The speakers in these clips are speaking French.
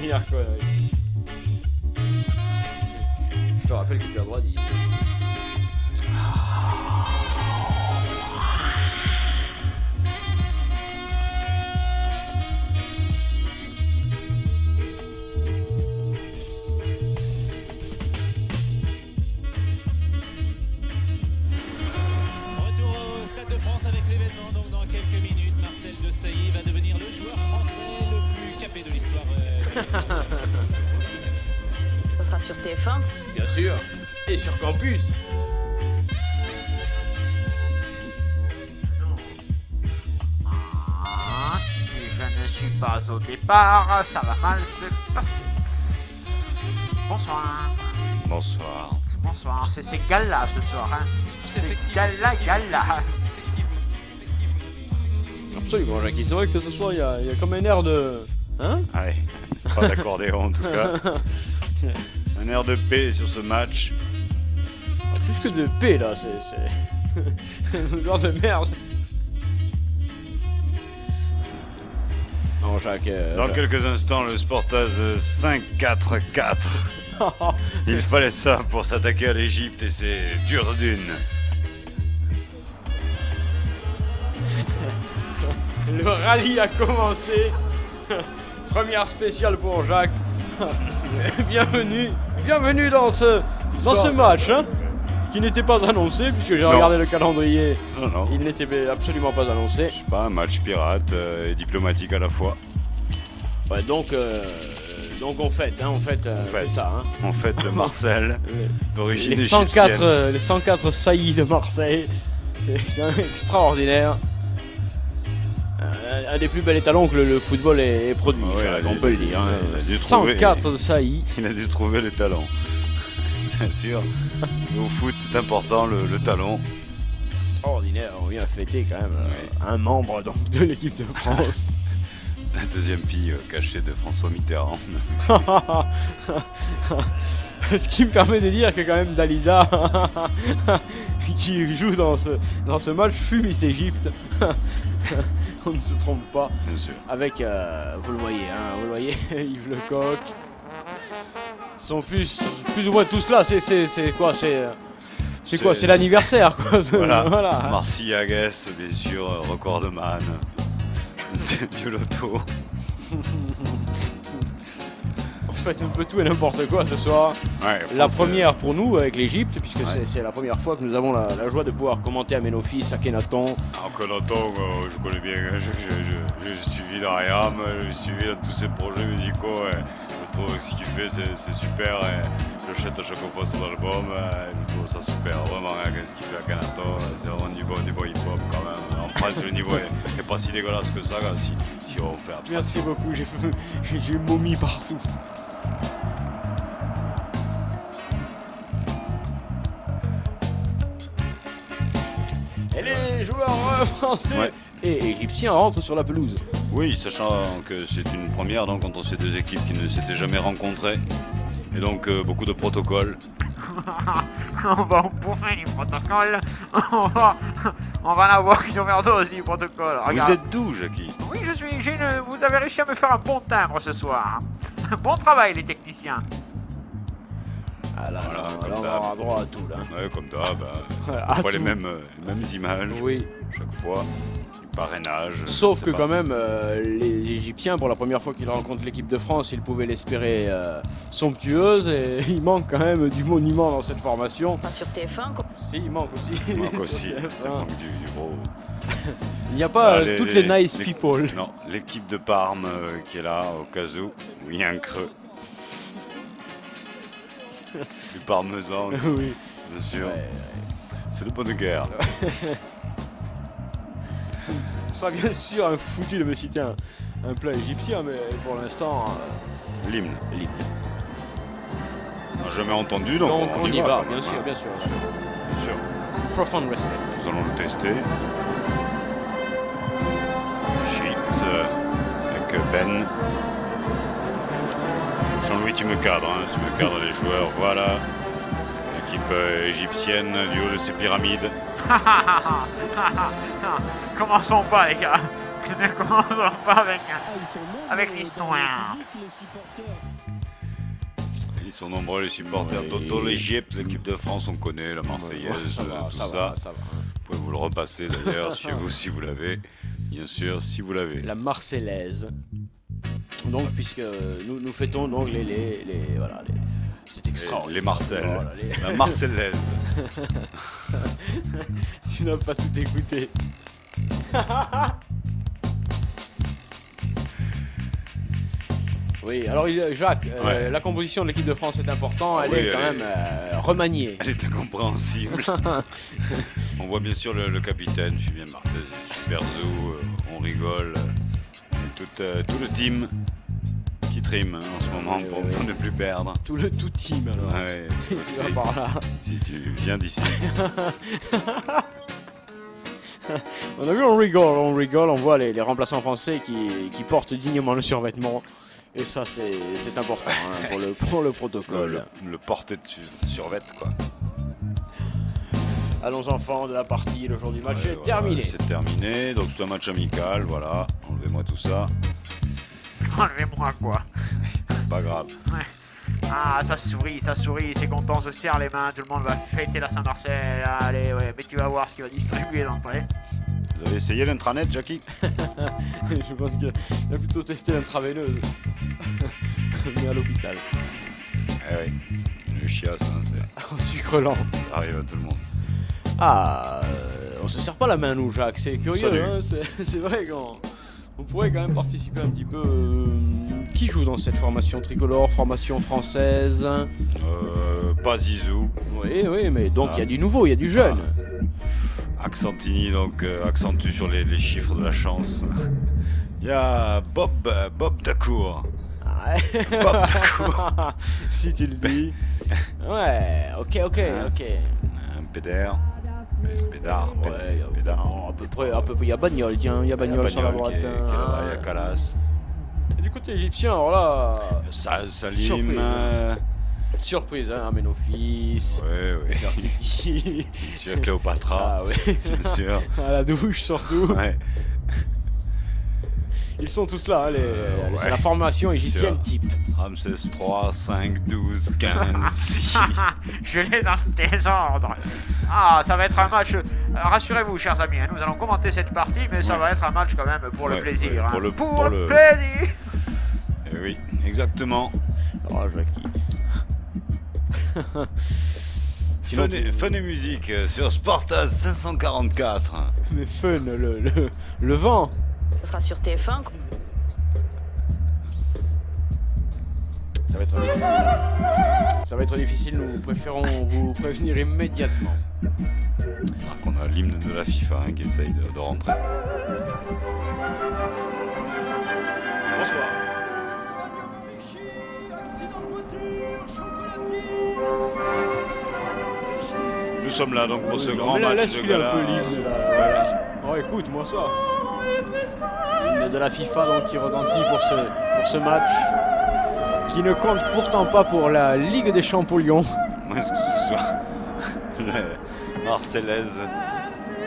Première connerie. Je te rappelle que tu as droit d'y. Va devenir le joueur français le plus capé de l'histoire. Ça sera sur TF1. Bien sûr. Et sur Campus. Si je ne suis pas au départ, ça va mal se passer. Bonsoir. Bonsoir. Bonsoir, c'est gala ce soir. Hein. C'est gala. Absolument, Jackie. C'est vrai que ce soir, il y a comme un air de... Hein? Ouais, pas d'accordéon en tout cas. Un air de paix sur ce match. Plus que de paix, là, c'est... un genre de merde. Non, Jacques... Dans quelques instants, le Sportaz 5-4-4. Il fallait ça pour s'attaquer à l'Égypte et c'est dur d'une. Le rallye a commencé. Première spéciale pour Jacques. Bienvenue dans ce match, hein, qui n'était pas annoncé puisque j'ai regardé le calendrier. Non. Il n'était absolument pas annoncé. Je sais pas, un match pirate et diplomatique à la fois. Ouais, donc on fête, hein, c'est ça. Hein. On fête Marcel, d'origine les égyptienne. Les 104 saillies de Marseille, c'est quand même extraordinaire. Un des plus bels étalons que le football ait produit, on peut le dire. Hein. 104 saillies. Il a dû trouver le talent. C'est sûr. Au foot, c'est important, le talent. Extraordinaire, on vient fêter quand même un membre donc, de l'équipe de France. La deuxième fille cachée de François Mitterrand. Ce qui me permet de dire que quand même Dalida, qui joue dans ce match, fut Miss Égypte. On ne se trompe pas. Bien sûr. Avec, vous le voyez, Yves Lecoq. Ils sont plus ou moins tous là. C'est quoi? C'est quoi? C'est l'anniversaire, quoi. Voilà. Marcy Aguès, bien sûr, recordman du loto. On fait un peu tout et n'importe quoi ce soir. Ouais, la première pour nous avec l'Égypte, puisque c'est la première fois que nous avons la joie de pouvoir commenter à Menofis, à Kenaton. Kenaton, je connais bien, j'ai suivi l'Ariam, j'ai suivi tous ces projets musicaux. Je trouve que ce qu'il fait, c'est super. J'achète à chaque fois son album, je trouve ça super. Vraiment, ce qu'il fait à Kenaton, c'est vraiment du bon hip-hop quand même. En France, le niveau n'est pas si dégueulasse que ça, si on fait abstraction. Merci beaucoup, j'ai momie partout. Et les joueurs français et égyptiens rentrent sur la pelouse. Oui, sachant que c'est une première donc, entre ces deux équipes qui ne s'étaient jamais rencontrées. Et donc beaucoup de protocoles. On va en bouffer du protocole. On va en avoir une overdose du protocole. Regarde. Vous êtes d'où, Jackie? Oui, vous avez réussi à me faire un bon timbre ce soir. Bon travail, les techniciens. Alors on aura droit à tout là. Ouais, comme d'hab. C'est pas les mêmes images. Oui. Chaque fois. Du parrainage. Sauf que quand même, les Égyptiens, pour la première fois qu'ils rencontrent l'équipe de France, ils pouvaient l'espérer somptueuse et il manque quand même du monument dans cette formation. Pas sur TF1 quoi. Si, il manque aussi. Il manque aussi. Il manque du gros. Il n'y a pas toutes les nice people. Non, l'équipe de Parme qui est là au cas où il y a un creux. Du parmesan, oui. Bien sûr. C'est le pot de guerre. Ce sera bien sûr un foutu de me citer un plat égyptien, mais pour l'instant... L'hymne. L'hymne. On n'a jamais entendu, donc on y va, bien sûr. Bien sûr. Profound respect. Nous allons le tester. Égypte, avec Ben. Jean-Louis, tu me cadres, hein, tu me cadres les joueurs, voilà. L'équipe égyptienne du haut de ces pyramides. Commençons pas, les gars. Ne commençons pas avec l'histoire. Ils sont nombreux les supporters dans l'Égypte, l'équipe de France, on connaît la Marseillaise, tout ça. Vous pouvez vous le repasser d'ailleurs chez vous si vous l'avez. Bien sûr, si vous l'avez. La Marseillaise. Donc, puisque nous fêtons donc voilà, c'est extraordinaire. Les Marcel. Voilà, La Marseillaise. Tu n'as pas tout écouté. Oui, alors Jacques, la composition de l'équipe de France est importante, elle est quand même remaniée. Elle est incompréhensible. On voit bien sûr le capitaine, Fabien Barthez, super zou, on rigole. Tout le team qui trime en ce moment pour ne plus perdre. Tout team alors. Ouais, tu vas par là. Si tu viens d'ici. On a vu, on rigole, on voit les remplaçants français qui portent dignement le survêtement. Et ça, c'est important hein, pour le protocole. Le porter de survêt, quoi. Allons enfants de la partie, le jour du match est terminé. C'est terminé, donc c'est un match amical, voilà. Enlevez-moi tout ça. Enlevez-moi quoi? C'est pas grave. Ouais. Ah, ça sourit, c'est content, on se serre les mains, tout le monde va fêter la Saint-Marcel. Allez, ouais, mais tu vas voir ce qu'il va distribuer d'entrée. Vous avez essayé l'intranet, Jackie? Je pense qu'il a plutôt testé l'intraveineuse. Mais à l'hôpital. Eh oui, le chiasse, hein, c'est... Au sucre lent. Ça arrive à tout le monde. Ah, on se serre pas la main, nous, Jacques, c'est curieux, hein, c'est vrai qu'on pourrait quand même participer un petit peu. Qui joue dans cette formation tricolore, formation française? Pas Zizou. Oui, mais donc il y a du nouveau, il y a du jeune. Accentini donc accentue sur les chiffres de la chance. Il y a Bob Dacour. Bob Dacour. Si tu le dis. Ouais, ok. Un pédard. Pédard. À peu près. Il y a Bagnol, tiens, il y a Bagnol sur la droite. Il y a Calas. Et du côté égyptien, alors là. Salim. Surprise, hein, Amenophis. Ouais. Fertiti. Bien sûr, Cléopatra. Ah ouais. Bien sûr. À la douche, surtout. Ouais. Ils sont tous là, hein, c'est la formation égyptienne type. Ramsès 3, 5, 12, 15, 6. Je l'ai dans tes ordres. Ah, ça va être un match. Rassurez-vous, chers amis, hein, nous allons commenter cette partie, mais ça va être un match quand même pour le plaisir. Pour hein. le plaisir. Eh oui, exactement. Oh, Jackie. Fun et musique sur Sportaz 544. Mais fun, le vent. Ce sera sur TF1. Ça va être difficile, nous préférons vous prévenir immédiatement. Alors qu'on a l'hymne de la FIFA hein, qui essaye de rentrer. Bonsoir. Nous sommes là donc pour ce grand match de gala. Oh, écoute-moi ça. L'hymne de la FIFA donc qui retentit pour ce match, qui ne compte pourtant pas pour la Ligue des Champions. Est-ce que ce soit la Marseillaise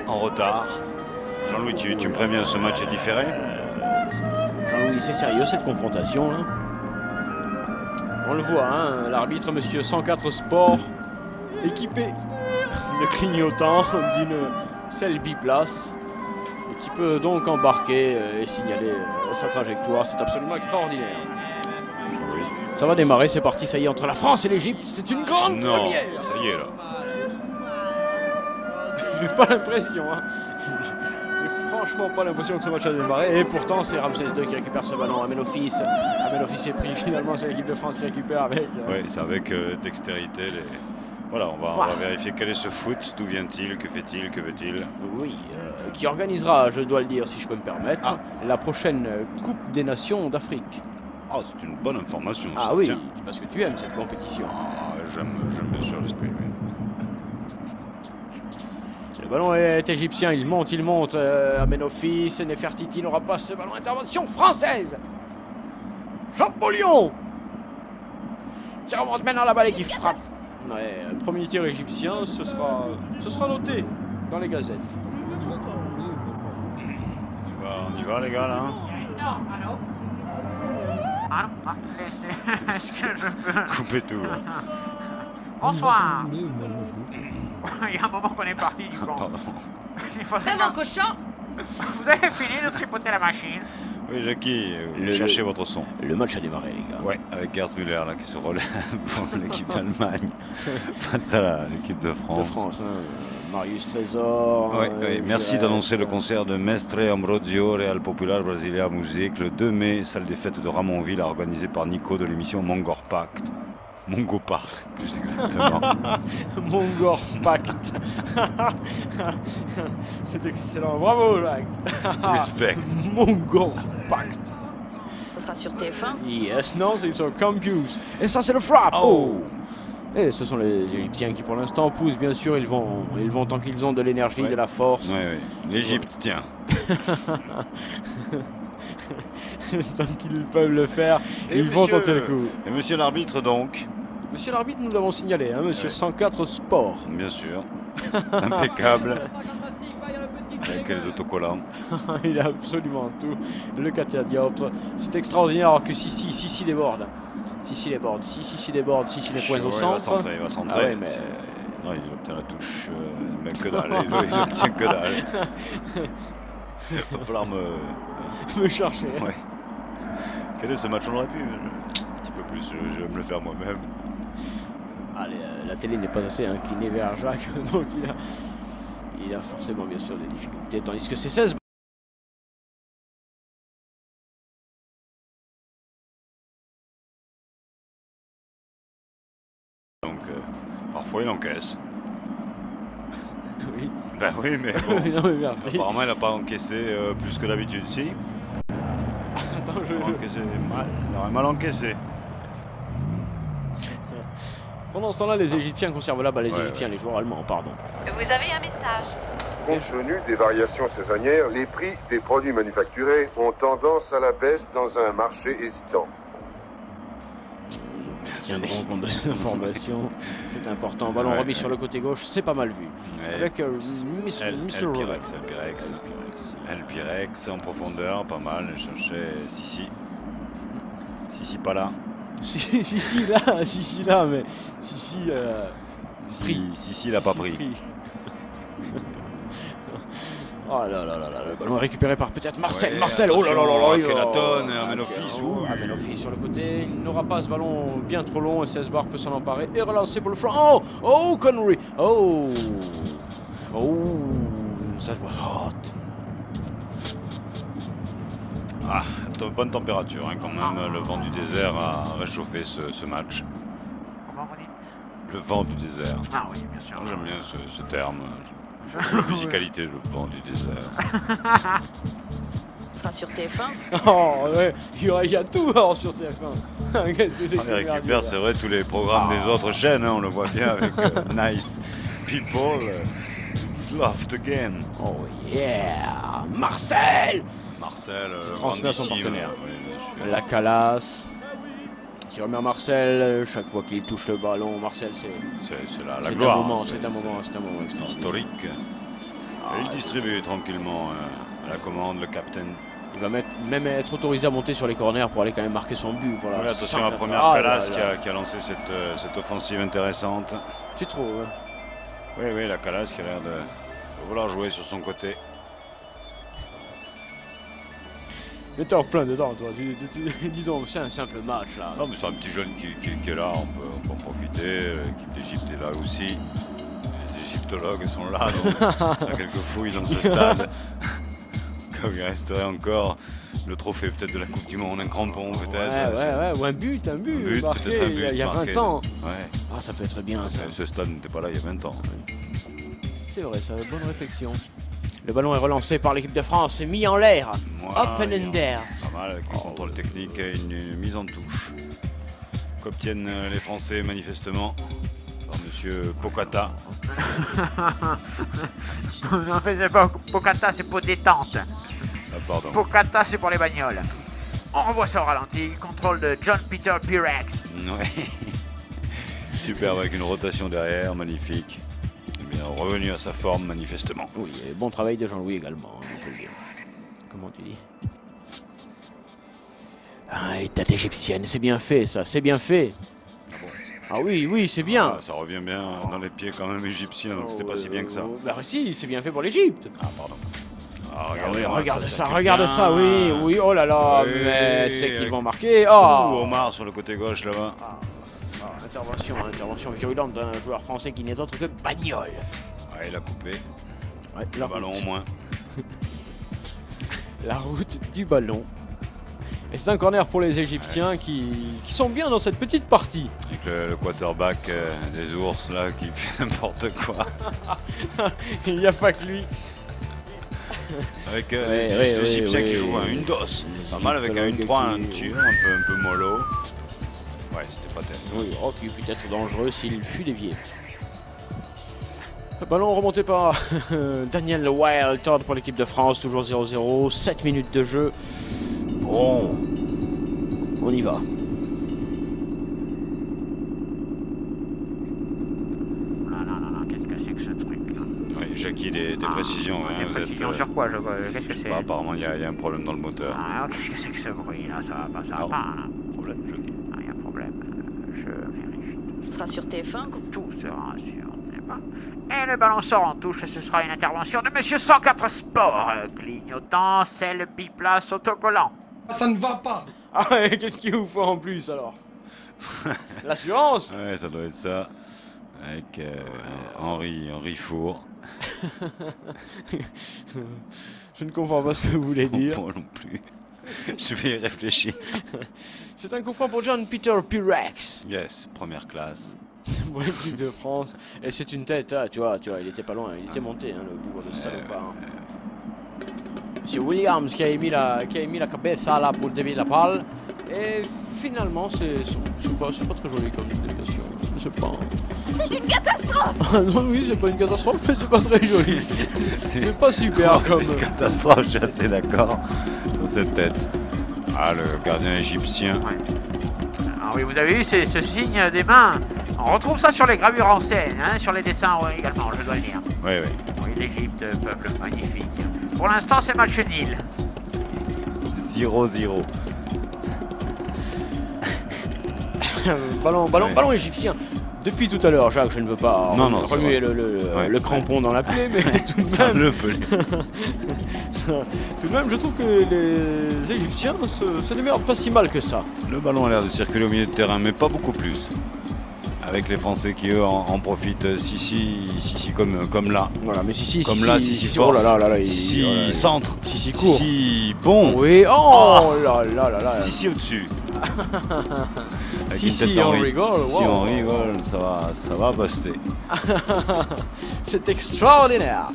en retard? Jean-Louis, tu me préviens, ce match est différé? Jean-Louis, c'est sérieux cette confrontation là? On le voit, hein, l'arbitre monsieur 104 Sport, équipé de clignotants d'une selle biplace, et qui peut donc embarquer et signaler sa trajectoire. C'est absolument extraordinaire. Ça va démarrer, c'est parti, ça y est, entre la France et l'Égypte, c'est une grande première. Ça y est là. J'ai pas l'impression, hein. J'ai franchement pas l'impression que ce match a démarré, et pourtant c'est Ramsès II qui récupère ce ballon. Amenophis est pris, finalement c'est l'équipe de France qui récupère avec... Oui, c'est avec dextérité. Voilà, on va vérifier quel est ce foot, d'où vient-il, que fait-il, que veut-il. Oui, qui organisera, je dois le dire si je peux me permettre, la prochaine Coupe des Nations d'Afrique. Ah, c'est une bonne information. Ah ça, oui, tiens. parce que tu aimes cette compétition. Ah, j'aime bien sûr l'esprit, oui. Le ballon est égyptien, il monte. Amenophis, Nefertiti n'aura pas ce ballon. Intervention française. Champollion qui remonte maintenant la balle et qui frappe. Ouais, premier tir égyptien, ce sera noté dans les gazettes. On y va les gars là. Allô? Allô? Ah, laissez. Est-ce que je peux... Coupez tout. Bonsoir. Il y a un moment qu'on est parti du camp. Pardon. Il faudrait Même en cochon. Vous avez fini de tripoter la machine? Oui Jackie, cherchez votre son. Le match a démarré, les gars. Ouais, avec Gerd Müller là qui se relève pour l'équipe d'Allemagne face à l'équipe de France. De France, hein. Marius Trésor. Ouais, merci Giresse, d'annoncer le concert de Mestre Ambrosio Real Popular Brasilia Music le 2 mai, salle des fêtes de Ramonville, organisée par Nico de l'émission Mongor Pact. Mongo Park, plus exactement. Mongor Pact. C'est excellent. Bravo, Jacques. Respect. Mongor Pact. Ce sera sur TF1. Yes, non, c'est sur Campus. Et ça, c'est le frappe. Oh. Et ce sont les Égyptiens qui, pour l'instant, poussent. Bien sûr, ils vont tant qu'ils ont de l'énergie, Ouais. de la force. Ouais. L'Égypte, tiens. Tant qu'ils peuvent le faire, Et ils vont monsieur- tenter le coup. Et monsieur l'arbitre donc, Monsieur l'arbitre, nous l'avons signalé, hein, monsieur Ouais. 104 Sport. bien sûr. Impeccable. Avec les autocollants. Il a absolument tout. Le catadioptre. C'est extraordinaire alors que Sissi déborde. Sissi déborde. Sissi déborde. Sissi les points au Ouais, centre. Il va Ah centrer. ouais, mais... Non, il obtient la touche. Mais que dalle. Il obtient que dalle. Il va falloir me chercher. Ouais. Quel est ce match? On aurait pu. Un petit peu plus. Je vais me le faire moi-même. Allez, la télé n'est pas assez inclinée vers Jacques, donc il a forcément bien sûr des difficultés, tandis que c'est 16. Donc, parfois il encaisse. Oui. Ben oui, mais bon. Non mais merci. Apparemment, il n'a pas encaissé plus que d'habitude. Si, Attends, il a encaissé mal. Il aurait mal encaissé. Pendant ce temps-là, les Égyptiens conservent là-bas, les Ouais, Égyptiens, les joueurs allemands, pardon. Vous avez un message. Compte tenu des variations saisonnières, les prix des produits manufacturés ont tendance à la baisse dans un marché hésitant. Tiendront compte de cette information, c'est important. Ballon Ouais, remis sur le côté gauche, c'est pas mal vu. Ouais. Avec El Mr. Pirex, Rolex. El Pirex en profondeur, pas mal. Je cherchais Sissi pas là. Si là, mais pris. Sissi l'a pas pris. Oh là là là là, le ballon est récupéré par peut-être Marcel. Ouais, Marcel, oh là là là là. Kenaton, Amenofis, Amenofis sur le côté, il n'aura pas ce ballon bien trop long et 16 barres peut s'en emparer et relancer pour le flanc. Oh Connery. Oh, that was hot. Ah, bonne température hein, quand même. Le vent du désert a réchauffé ce match. Comment vous dites? Le vent du désert. Ah oui, bien sûr. J'aime bien ce terme. La musicalité, le vent du désert. Ce sera sur TF1. Oh ouais, il y a tout alors sur TF1. Qu'est-ce que c'est que On ces récupère, merdiers, c'est vrai, tous les programmes des autres chaînes. Hein, on le voit bien avec Nice People. It's loved again. Oh yeah, Marcel. Marcel, le transmet à son grandissime. partenaire. Oui, bien sûr. La Calas. Qui remet à Marcel, chaque fois qu'il touche le ballon, Marcel c'est C'est la c'est gloire. un moment, hein, c'est un moment extraordinaire. historique. Ah, Il distribue tranquillement à la commande, le capitaine. il va même être autorisé à monter sur les corners pour aller quand même marquer son but. Voilà. Ouais, attention à la 180. première Ah Calas là là. qui a lancé cette offensive intéressante. Tu trouves hein? Oui, la Calas qui a l'air de vouloir jouer sur son côté. Mais t'es en plein dedans, toi. Dis donc, c'est un simple match là. Non, mais c'est un petit jeune qui est là, on peut en profiter. L'équipe d'Égypte est là aussi. Les égyptologues sont là, donc il y a quelques fouilles dans ce stade. Comme il resterait encore le trophée peut-être de la Coupe du Monde, un crampon peut-être. Ouais, ou un but marqué peut-être un but il y a 20 marqué. ans. Ouais. Ah, ça peut être bien ça. Ce stade n'était pas là il y a 20 ans. C'est vrai, ça, bonne réflexion. Le ballon est relancé par l'équipe de France, est mis en l'air. Up and in there. Pas mal avec un contrôle technique et une mise en touche. Qu'obtiennent les Français manifestement par monsieur Pocata. Non, mais c'est pas Pocata, c'est pour détente. Ah, pardon. Pocata, c'est pour les bagnoles. On revoit ça au ralenti. Contrôle de John Peter Pirex. Ouais. Superbe avec une rotation derrière, magnifique. Bien revenu à sa forme manifestement. Oui, et bon travail de Jean-Louis également, on peut le dire. comment tu dis? Ah, et tête égyptienne, c'est bien fait ça, c'est bien fait. Ah bon? Ah oui, oui, c'est bien. Ah, ça revient bien dans les pieds quand même égyptiens, donc c'était pas si bien que ça. Bah si, c'est bien fait pour l'Égypte. Ah, pardon. Ah, Regarde ça, circule regarde bien. ça, oui, oui, oh là là, Oui, mais c'est qu'ils avec- vont marquer. Ouh, Oh, Omar sur le côté gauche là-bas. intervention virulente d'un joueur français qui n'est autre que Bagnol. Ah, il a coupé. Ouais, Le ballon au moins. La route du ballon. Et c'est un corner pour les Égyptiens qui sont bien dans cette petite partie. Avec le quarterback des ours là qui fait n'importe quoi. Il n'y a pas que lui. Avec Ouais, les ouais, Égyptiens ouais, qui ouais. jouent un 1-2. Pas mal avec un Égypte, 1-3, un qui- tir, un peu mollo. Ouais, c'était pas terrible. Oui, oh, qui peut être dangereux s'il fut dévié. Le ballon remonté par Daniel Wild Todd pour l'équipe de France, toujours 0-0, 7 minutes de jeu. Bon, on y va. Non, qu'est-ce que c'est que ce truc là? Oui, Jackie, des précisions. Hein, Des vous précisions êtes, sur quoi? Qu'est-ce que je sais c'est? pas, apparemment il y a un problème dans le moteur. Ah, qu'est-ce que c'est que ce bruit là? Ça va pas, ça va Non. pas là. Problème, Jackie. Ah, il y a un problème. Je vérifie. Ce sera sur TF1. Tout sera sûr, n'est-ce pas? Et le ballon sort en touche, ce sera une intervention de Monsieur 104 Sport. Clignotant, c'est biplace autocollant. Ça ne va pas. Ah, et qu'est-ce qu'il vous faut en plus alors? L'assurance? Ouais, ça doit être ça. Avec Henri Four. Je ne comprends pas ce que vous voulez dire. Moi non plus. Je vais y réfléchir. C'est un coup franc pour John Peter Pirex Yes, première classe. pour l'équipe de France. Et c'est une tête, ah, tu vois, il était pas loin, il était monté, hein, le bourg de salopard. C'est Williams qui a émis la cabeza là pour le début de la balle. Et finalement, c'est pas très joli comme déviation. Je sais pas. C'est une catastrophe. Ah non, oui, c'est pas une catastrophe, mais c'est pas très joli. C'est pas super comme. C'est une catastrophe, je suis assez d'accord sur cette tête. Ah, le gardien égyptien. Ah oui, vous avez vu ce signe des mains? On retrouve ça sur les gravures anciennes, hein, sur les dessins également, je dois le dire. Oui, oui. Oui, l'Égypte, peuple magnifique. Pour l'instant, c'est match nul. 0-0. Ballon égyptien. Depuis tout à l'heure, Jacques, je ne veux pas Non, remuer c'est vrai. le crampon dans la plaie, mais tout de même, Le pelé. tout de même, je trouve que les Égyptiens se démerdent pas si mal que ça. Le ballon a l'air de circuler au milieu de terrain, mais pas beaucoup plus. Avec les Français qui, eux, en profitent. Si, comme là. Voilà, mais si, Comme là, si, oh là force. là, Si, centre. si, court. Si, bon. Oui, oh là là. Si, au-dessus. Avec Si, une tête si, on d'Henri. rigole, Si, wow. on rigole, ça va buster. C'est extraordinaire.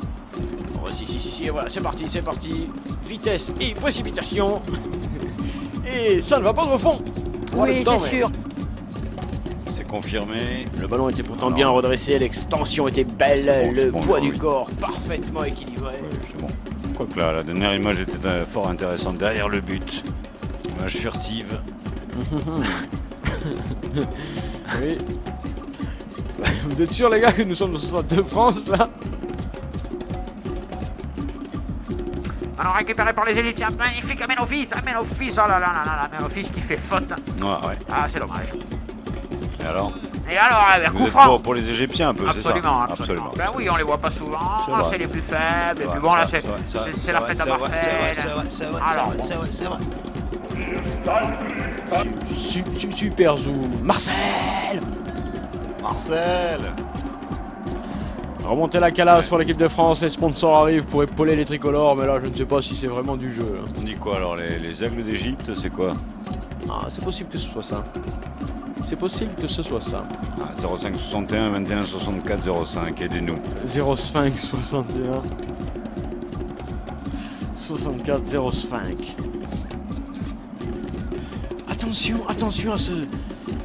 Oh, si, voilà, c'est parti. Vitesse et précipitation. Et ça ne va pas au fond. Oui, c'est sûr. C'est confirmé. Le ballon était pourtant Alors, bien redressé, l'extension était belle, c'est bon, le c'est bon, poids oui. du corps parfaitement équilibré. Ouais, c'est bon. Quoique là, la dernière image était fort intéressante. Derrière le but. Image furtive. Oui. Vous êtes sûr les gars que nous sommes dans le Stade de France là? Alors récupéré par les Égyptiens, magnifique Amenophis, oh là là, Amenophis qui fait faute. Ouais. Ah, c'est dommage. Et alors? Et alors, Vous coup êtes franc. pour les Égyptiens un peu, c'est ça? Absolument. Ben oui, on les voit pas souvent, C'est vrai. c'est les plus faibles, et C'est puis vrai, bon là c'est vrai, c'est la fête à Marseille. Alors, Super zoom. Marcel. Remonter la calasse pour l'équipe de France, les sponsors arrivent pour épauler les tricolores, mais là je ne sais pas si c'est vraiment du jeu. Là. On dit quoi alors? Les aigles d'Égypte, c'est quoi? Ah, c'est possible que ce soit ça. C'est possible que ce soit ça. Ah, 05 61 21 64 05, aidez-nous. 05 61 64 05. Attention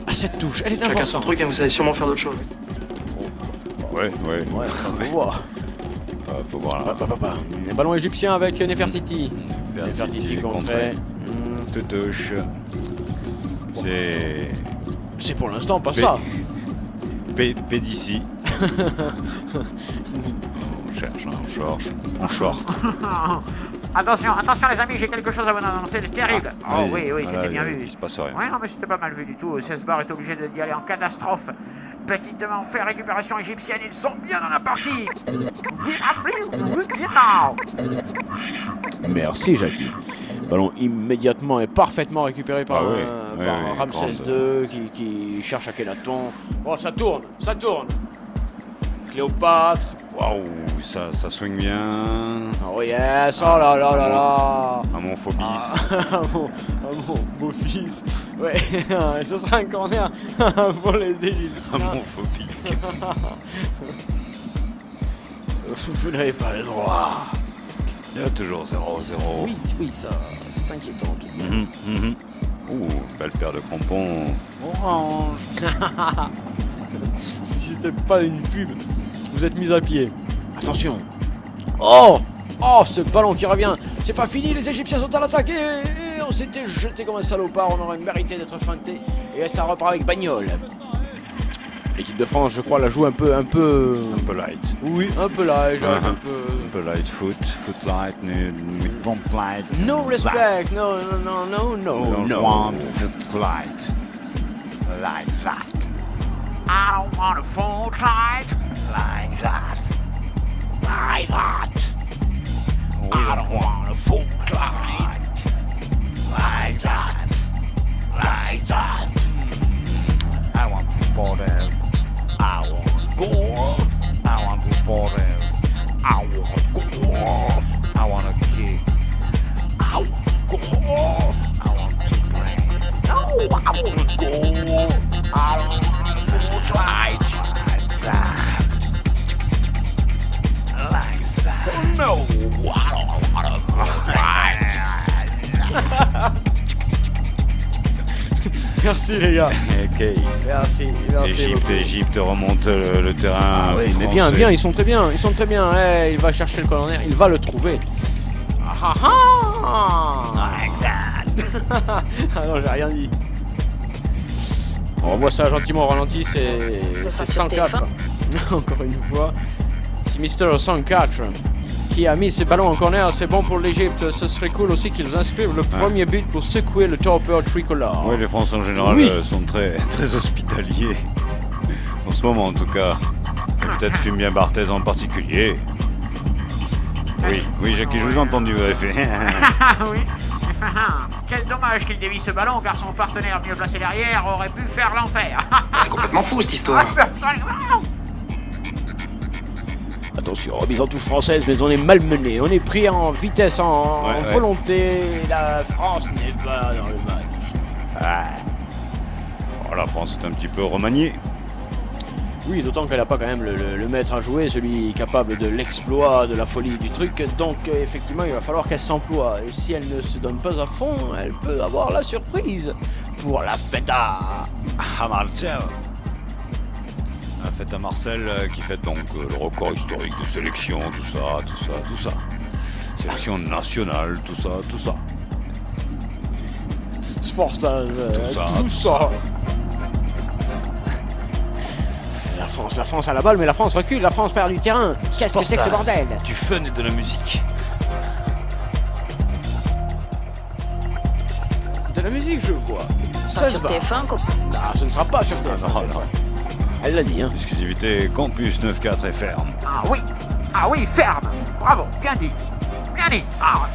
à cette touche, elle est Chacun son importante. truc, hein, vous savez sûrement faire d'autres choses. Ouais. Ouais, faut voir. Faut voir là. Les ballons égyptiens avec Nefertiti. Nefertiti contré. Touche. C'est pour l'instant pas P- ça. D'ici. On cherche, on short. Attention, attention les amis, j'ai quelque chose à vous annoncer de terrible. Oh Allez, oui, oui, voilà, c'était bien vu. Il se passe rien. Ouais, non, mais c'était pas mal vu du tout. 16 bar est obligé d'y aller en catastrophe. Petitement fait récupération égyptienne, ils sont bien dans la partie. Merci Jackie. Ballon immédiatement et parfaitement récupéré par, par Ramsès II qui cherche Akhenaton. Oh, ça tourne, ça tourne. Cléopâtre. Waouh, ça swing bien. Oh yes, oh là là là là. À mon phobis. À mon beau-fils. Ouais, ce sera un corner pour les Égyptiens. À mon phobie. Vous n'avez pas le droit. Il y a toujours 0-0. Oui, ça, c'est inquiétant tout de même. Ouh, belle paire de crampons orange. Si c'était pas une pub, vous êtes mis à pied. Attention. Oh, ce ballon qui revient. C'est pas fini, les Égyptiens sont à l'attaque et on s'était jeté comme un salopard. On aurait mérité d'être feinté. Et ça repart avec Bagnol. L'équipe de France, je crois, la joue un peu light. Oui, un peu light. Un peu light foot light, don't light. No respect, no. Foot light. Like that. I don't want a full light. Like that. Like that. I don't want a full light. Like that. Like that. I want borders. I want goal. I want borders. I want goal. I want a kick. I want goal. I want to play. No, I want goal. I don't want full light. Like that. Like that. No, I don't want a full light. Merci les gars. Ok. Merci Égypte remonte le terrain. Ah oui, mais français. bien, ils sont très bien. Ouais, il va chercher le corner, il va le trouver. Like that. Ah non, j'ai rien dit. On revoit ça gentiment au ralenti, c'est Ça, 104. Encore une fois. C'est Mister 104 qui a mis ses ballons en corner, c'est bon pour l'Égypte. Ce serait cool aussi qu'ils inscrivent le premier but pour secouer le torpeur tricolore. Oui, les Français en général Oui. sont très hospitaliers. En ce moment en tout cas. Peut-être Fumien Barthez en particulier. Oui, Jackie, je vous ai entendu, vous avez fait. Ah oui. Quel dommage qu'il dévie ce ballon car son partenaire mieux placé derrière aurait pu faire l'enfer. C'est complètement fou cette histoire. Absolument. Attention, remise en touche française, mais on est malmené. On est pris en vitesse, en Ouais. volonté. La France n'est pas dans le match. Oh, la France est un petit peu remaniée. Oui, d'autant qu'elle n'a pas quand même le maître à jouer, celui capable de l'exploit, de la folie du truc. Donc effectivement, il va falloir qu'elle s'emploie. Et si elle ne se donne pas à fond, elle peut avoir la surprise pour la fête à Marcel. La fête à Marcel qui fête donc le record historique de sélection, tout ça. Sélection nationale, tout ça. Sportage, tout ça. La France a la balle, mais la France recule, la France perd du terrain. Qu'est-ce que c'est que ce bordel? Du fun et de la musique. De la musique, je vois. Pas sur se bat. TF1, quoi. Ah, ce ne sera pas sur TF1. Non. Elle l'a dit, hein. Exclusivité Campus 94 est ferme. Ah oui, ferme. Bravo, bien dit. Ah,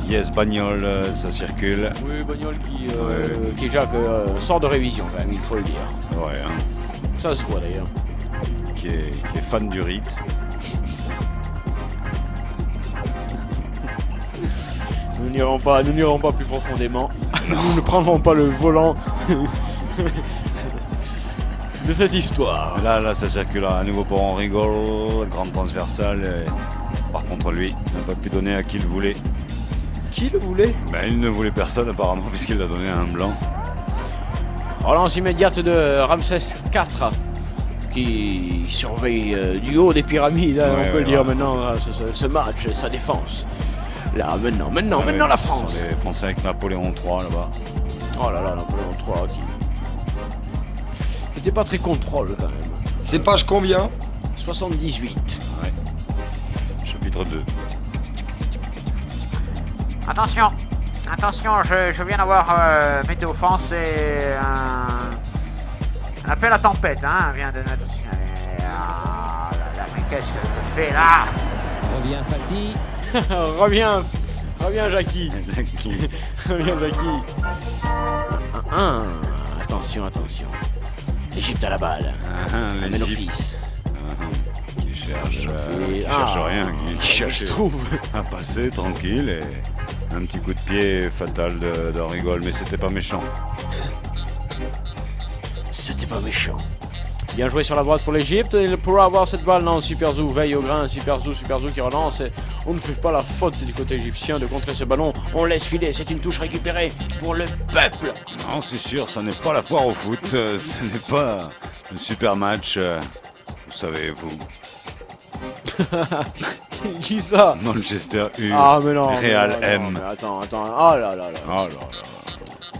Yes, Bagnol, ça circule. Oui, Bagnol qui Jacques, sort de révision, quand même, il faut le dire. Ouais, hein. Ça se voit d'ailleurs. Qui est fan du rite. Nous n'irons pas plus profondément. Nous ne prendrons pas le volant de cette histoire. Là, ça circule à nouveau pour Henri Gol, grande transversale. Et par contre, lui, n'a pas pu donner à qui il voulait. Qui le voulait? Ben, il ne voulait personne apparemment, puisqu'il l'a donné à un blanc. Relance immédiate de Ramsès IV qui surveille du haut des pyramides, hein, Ouais, on peut le dire ouais. maintenant, ce match, sa défense. Là, maintenant la France. Les Français avec Napoléon III là-bas. Oh là là, Napoléon III qui n'était pas très contrôle quand même. C'est page combien? 78. Ouais. Chapitre 2. Attention, attention, je viens d'avoir Météo France et un appel à tempête, hein, vient de notre... Ah là là, mais qu'est-ce que je fais là? Revient Fati. Reviens Jackie. Reviens Jackie. Attention, attention. L'Égypte à la balle. Memphis. Qui cherche rien, qui cherche à passer tranquille et un petit coup de pied fatal de Rigol, mais c'était pas méchant. C'était pas méchant. Bien joué sur la droite pour l'Égypte. Il pourra avoir cette balle. Non, Super Zou veille au grain. Super Zou qui relance. Et on ne fait pas la faute du côté égyptien de contrer ce ballon. On laisse filer. C'est une touche récupérée pour le peuple. Non, c'est sûr, ça n'est pas la foire au foot. Ce n'est pas un super match. Vous savez, vous. Qui ça? Manchester U. Ah, mais non. Real mais non, M. mais attends. Oh là là là. Oh là là.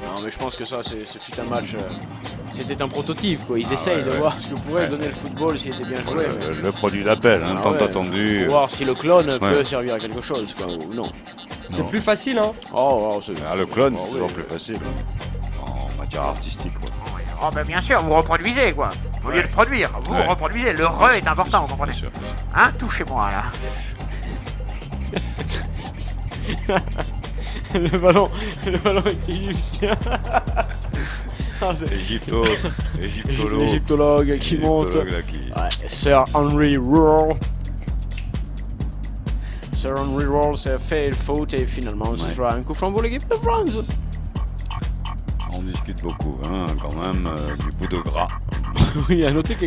Non, mais je pense que ça, ce fut un match. C'était un prototype, quoi. Ils essayent de ouais. voir ce que pourrait donner le football s'il était bien joué. Le produit d'appel, hein, tant ouais. attendu. Pour voir si le clone peut servir à quelque chose, quoi, ou non. C'est plus facile, hein. Le clone, c'est toujours oui. plus facile. En matière artistique, quoi. Oh ben bien sûr, vous reproduisez quoi. Au lieu de produire, vous reproduisez. Le re est important, vous comprenez? Bien sûr. Hein, touchez-moi là. le ballon est égyptien. L'égyptologue qui monte. Là, qui... Ouais, Sir Henry Roll. Sir Henry Roll s'est fait le faute et finalement ce sera un coup franc pour l'équipe de France. On discute beaucoup, hein, quand même, du bout de gras. Oui, à noter que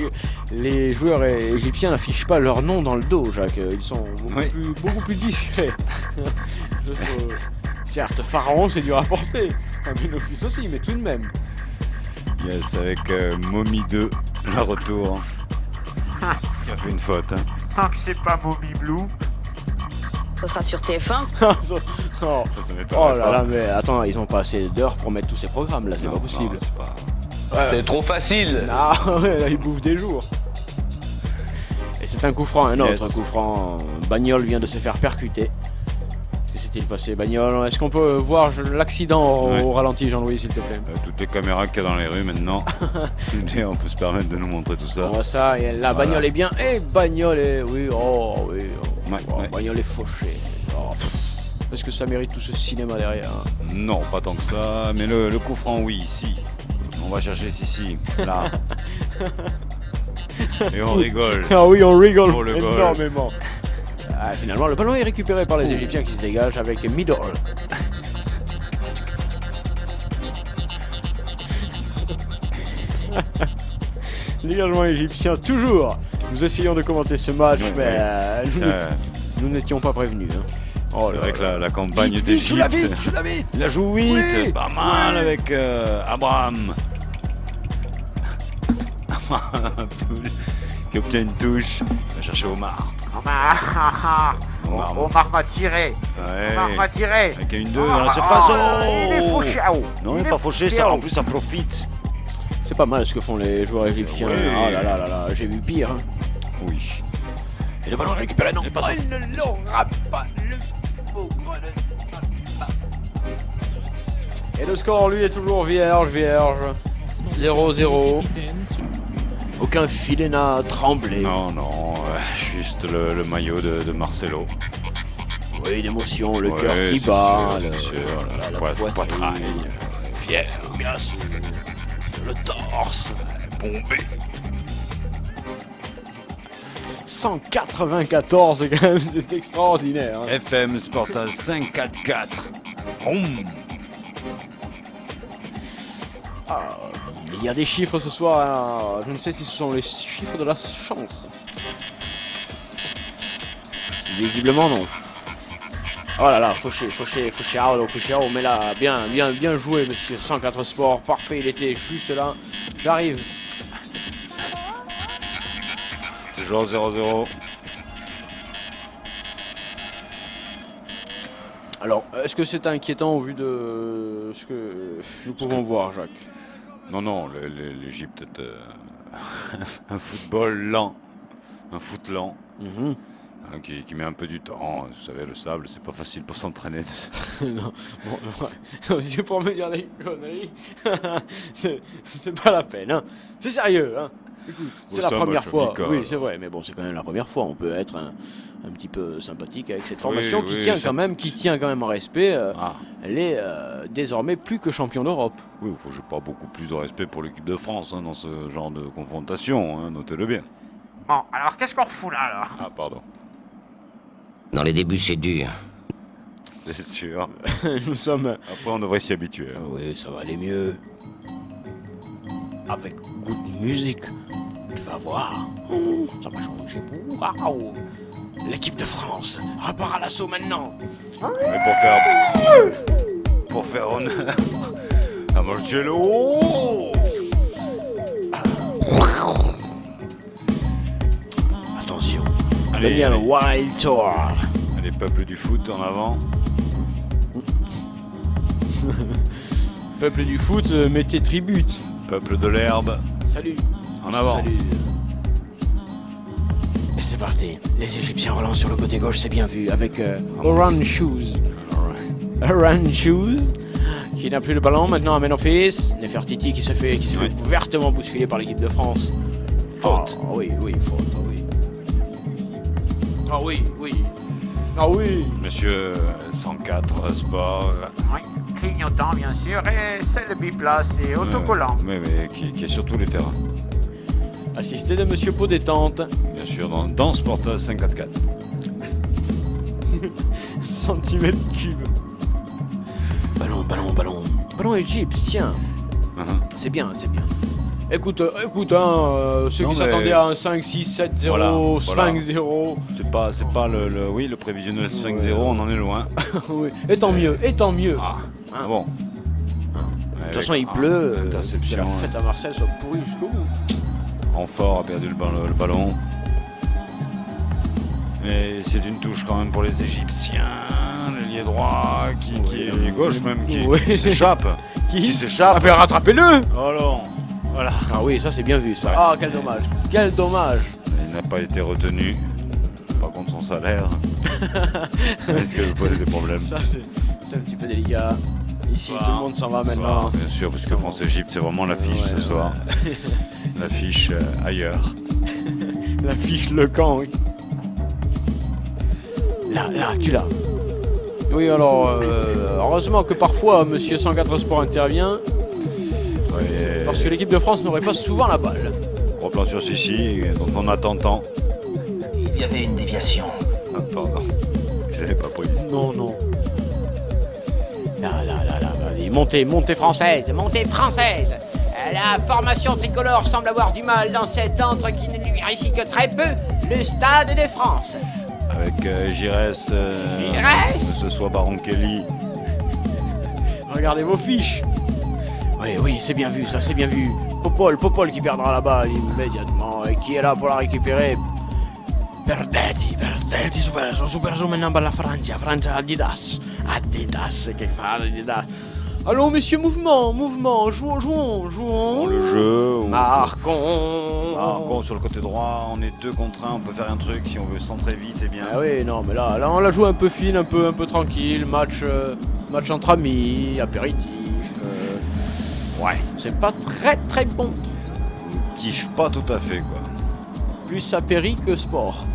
les joueurs égyptiens n'affichent pas leur nom dans le dos, Jacques. Ils sont beaucoup plus discrets. Certes, Pharaon, c'est dur à porter. Memphis aussi, mais tout de même. Yes, avec Mommy 2, le retour. Qui a fait une faute. Hein. Tant que c'est pas Mommy Blue. Ça sera sur TF1. Ça m'étonne. Oh là là, mais attends, ils ont pas assez d'heures pour mettre tous ces programmes là, c'est pas possible. C'est trop facile. Ah ouais, là ils bouffent des jours. Et c'est un coup franc, un autre coup franc. Bagnol vient de se faire percuter. Que s'est-il passé, Bagnol? Est-ce qu'on peut voir l'accident au ralenti, Jean-Louis, s'il te plaît? Toutes les caméras qu'il y a dans les rues maintenant. On peut se permettre de nous montrer tout ça. On voit ça, et la Bagnol est bien. Et Bagnol est. Oui, Bagnol est fauché. Est-ce que ça mérite tout ce cinéma derrière? Non, pas tant que ça. Mais le coup franc, oui, ici. On va chercher ici, là. Et on rigole. Ah oui, on rigole pour le énormément. Finalement, le ballon est récupéré par les Égyptiens qui se dégagent avec Middle. Dégagement égyptien, toujours. Nous essayons de commenter ce match, mais nous n'étions pas prévenus. Hein. C'est vrai que la campagne d'Égypte, il a joué vite, pas mal avec Abraham. Qui obtient une touche. On va chercher Omar. Omar m'a tiré. Omar m'a tiré. Avec une 2 dans la surface. Il est fauché. Non, il n'est pas fauché, ça en plus ça profite. C'est pas mal ce que font les joueurs égyptiens. Oh là là là là, j'ai vu pire. Hein. Oui. Et le ballon récupéré, non, il ne l'aura pas, le pauvre Et le score, lui, est toujours vierge. 0-0. Aucun filet n'a tremblé. Non, juste le maillot de Marcelo. Oui, d'émotion, le cœur qui bat, la poitrail. Fier, bien sûr. Le torse. Bombé. 194, quand même, c'est extraordinaire. Hein. FM Sportage 544. Il y a des chiffres ce soir, je ne sais si ce sont les chiffres de la chance. Visiblement non. Oh là là, Fauché, mais là, bien joué, monsieur 104 Sport, parfait, il était juste là. J'arrive. Toujours 0-0. Alors, est-ce que c'est inquiétant au vu de ce que nous pouvons voir, Jacques? Non, l'Égypte est un football lent. Un foot lent. Hein, qui met un peu du temps. Vous savez, le sable, c'est pas facile pour s'entraîner. Non, bon, ouais. C'est pour me dire des conneries. C'est pas la peine, hein. C'est sérieux, hein. Écoute, c'est la première fois. Amical. Oui, c'est vrai, mais bon, c'est quand même la première fois. On peut être un petit peu sympathique avec cette formation qui tient quand même en respect. Elle est désormais plus que champion d'Europe. Oui, j'ai pas beaucoup plus de respect pour l'équipe de France hein, dans ce genre de confrontation, hein, notez-le bien. Bon, alors qu'est-ce qu'on fout là alors? Ah, pardon. Dans les débuts, c'est dur. C'est sûr. Nous sommes... Après, on devrait s'y habituer. Hein. Oui, ça va aller mieux. Avec goût de musique. Tu vas voir. Ça va changer. Waouh! L'équipe de France repart à l'assaut maintenant. Et pour faire honneur à Marcello. Attention. Allez, bien le Wild Tour. Allez, peuple du foot en avant. Peuple du foot, mettez tribut. Peuple de l'herbe. Salut. En avant. Salut. Et c'est parti. Les Égyptiens relancent sur le côté gauche, c'est bien vu, avec Oran Shoes. Oran Shoes, qui n'a plus le ballon, maintenant amène au fils. Nefertiti qui se fait ouvertement bousculer par l'équipe de France. Faute. Ah oui, faute, ah oui. Ah oui. Ah oui. Monsieur 104 Sport. Oui, clignotant bien sûr, et c'est le biplace et autocollant. Mais qui est sur tous les terrains. Assisté de Monsieur Pot détente. Bien sûr, dans Sporta 544. Centimètres cubes. Ballon égyptien. C'est bien. Écoute, ceux qui s'attendaient à un 5-6-7-0, voilà. 5-0. C'est pas le prévisionnel 5-0, on en est loin. Oui. Et tant mieux. Ah, bon. De toute façon, il pleut. Interception. La fête à Marseille soit pourrie jusqu'au bout. Renfort a perdu le ballon. Et c'est une touche quand même pour les Égyptiens. L'ailier droit, l'ailier gauche même, qui s'échappe. Qui s'échappe. Ah, mais rattrapez-le. Oh non. Voilà. Ah oui, ça c'est bien vu ça. Ah, quel dommage. Il n'a pas été retenu. Par contre, son salaire. Est-ce que vous posez des problèmes? Ça c'est un petit peu délicat. Ici, tout le monde s'en va maintenant. Bien sûr, parce que France-Égypte, c'est vraiment l'affiche ce soir. L'affiche ailleurs. L'affiche Le Camp, oui. Là, tu l'as. Oui, alors, heureusement que parfois Monsieur 104 Sport intervient. Ouais. Parce que l'équipe de France n'aurait pas souvent la balle. Replan sur Sissi, donc on attend tant. Il y avait une déviation. Ah, pardon. Je l'ai pas pris. Non. Là. Montée française. La formation tricolore semble avoir du mal dans cet antre qui ne lui réussit que très peu, le Stade de France. Avec Giresse, que ce soit Baron Kelly. Regardez vos fiches. Oui, c'est bien vu, ça, c'est bien vu. Popol qui perdra la balle immédiatement et qui est là pour la récupérer. Verdetti, super maintenant par la Francia, Adidas, che fa Adidas. Allons, messieurs, mouvement, jouons. Le jeu. Marquons sur le côté droit, on est 2 contre 1, on peut faire un truc si on veut centrer vite et bien. Ah oui, non, mais là on la joue un peu fine, un peu tranquille, match entre amis, apéritif. Ouais, c'est pas très bon. Kiffe pas tout à fait quoi. Plus apéri que sport.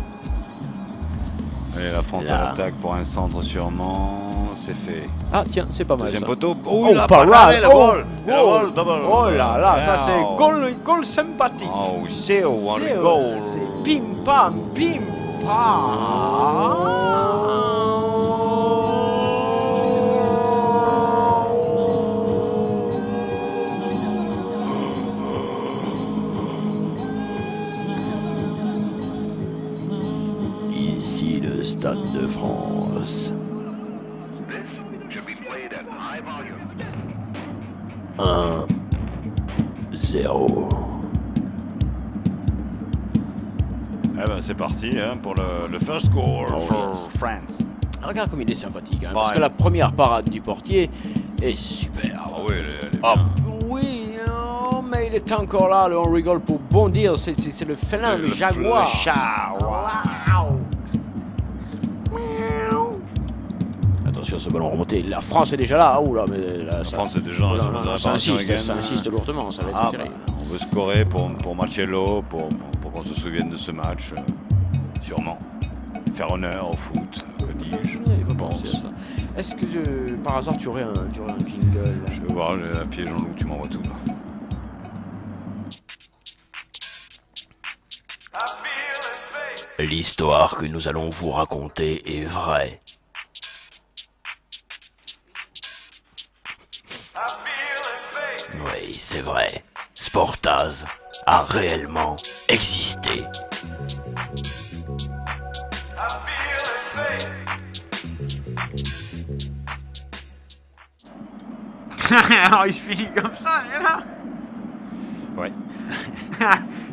Allez, la France à l'attaque pour un centre sûrement, c'est fait. Ah tiens, c'est pas mal. Deuxième ça. poteau. Oh, pas mal. Double. Oh là, ça c'est goal sympathique. Oh, c'est one goal. C'est pim pam. Ici le Stade de France. 1-0. Eh ben c'est parti hein, pour le first goal for France. Regarde comme il est sympathique, hein, parce que la première parade du portier est super. Ah oui, elle est Hop, bien. oui, mais il est encore là, on rigole pour bondir, c'est le félin, le jaguar. Le chat, wow. attention à ce ballon remonté. La France est déjà là. Ah, oula, mais là, La France est déjà dans la ça réparation. insiste lourdement, ça va être terrible. On veut scorer pour Marcello, pour qu'on se souvienne de ce match, sûrement. Faire honneur au foot, que dis-je. Il faut penser à ça. Est-ce que par hasard tu aurais un jingle? Je vais voir, j'ai la fille Jean-Loup, tu m'envoies tout. L'histoire que nous allons vous raconter est vraie. Oui, c'est vrai. Sportaz a réellement existé. Alors il se finit comme ça, là. Ouais.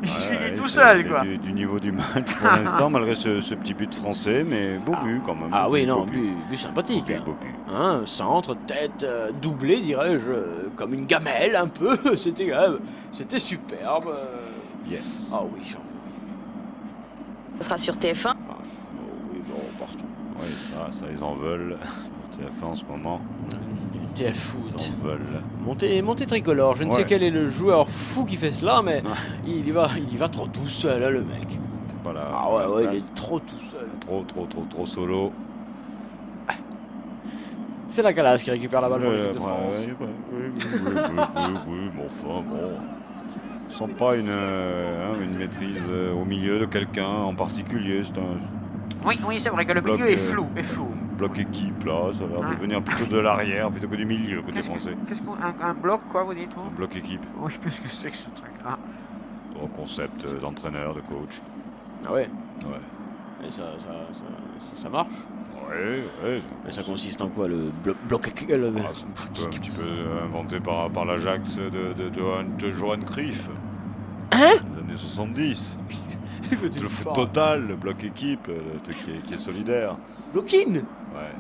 Il se finit tout seul, quoi. Du niveau du match pour l'instant, malgré ce petit but français, mais beau but quand même. Ah oui, non, but sympathique. Beau but. Hein, centre, tête, doublé, dirais-je, comme une gamelle un peu. C'était superbe. Yes. Ah oui, j'en veux. Ce sera sur TF1. Ah, oui, bon, partout. Oui, ça ils en veulent. TF1 en ce moment. TF Foot. Ils en veulent. Montée tricolore. Je ne sais quel est le joueur fou qui fait cela, mais il y va trop tout seul, là, le mec. Pas là. Ah ouais, il est trop tout seul. Trop solo. C'est la Calas qui récupère la balle pour l'équipe de France. Oui, mais enfin, bon. Je sens pas une maîtrise au milieu de quelqu'un en particulier. Oui, c'est vrai que le milieu est flou. Bloc équipe, là, ça a l'air de venir plutôt de l'arrière plutôt que du milieu côté français. Qu'est-ce qu'un bloc, quoi, vous dites, vous? Un bloc équipe. Oui, qu'est-ce que c'est que ce truc-là? Au concept d'entraîneur, de coach. Ah ouais? Ouais. Et ça marche? Ouais. Mais ça consiste en quoi, le bloc équipe? Un petit peu inventé par l'Ajax de Johan Cruyff. Hein? Les années 70. Le foot total, le bloc équipe, le truc qui est solidaire. Block-in? Ouais.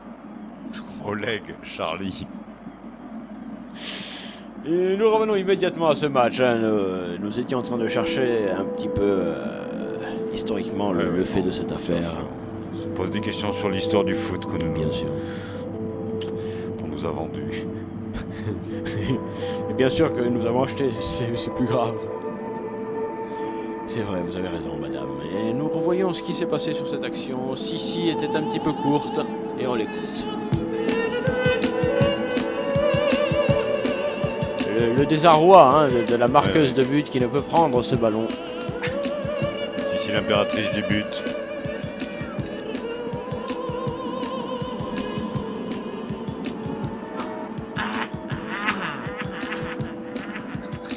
Oleg, Charlie. Et nous revenons immédiatement à ce match. Hein. Nous étions en train de chercher un petit peu historiquement le fait de cette affaire. On se pose des questions sur l'histoire du foot que bien sûr. On nous a vendu. Et bien sûr que nous avons acheté, c'est plus grave. C'est vrai, vous avez raison, madame. Et nous revoyons ce qui s'est passé sur cette action. Sissi était un petit peu courte, et on l'écoute. Le désarroi de la marqueuse de but qui ne peut prendre ce ballon. Sissi, l'impératrice du but.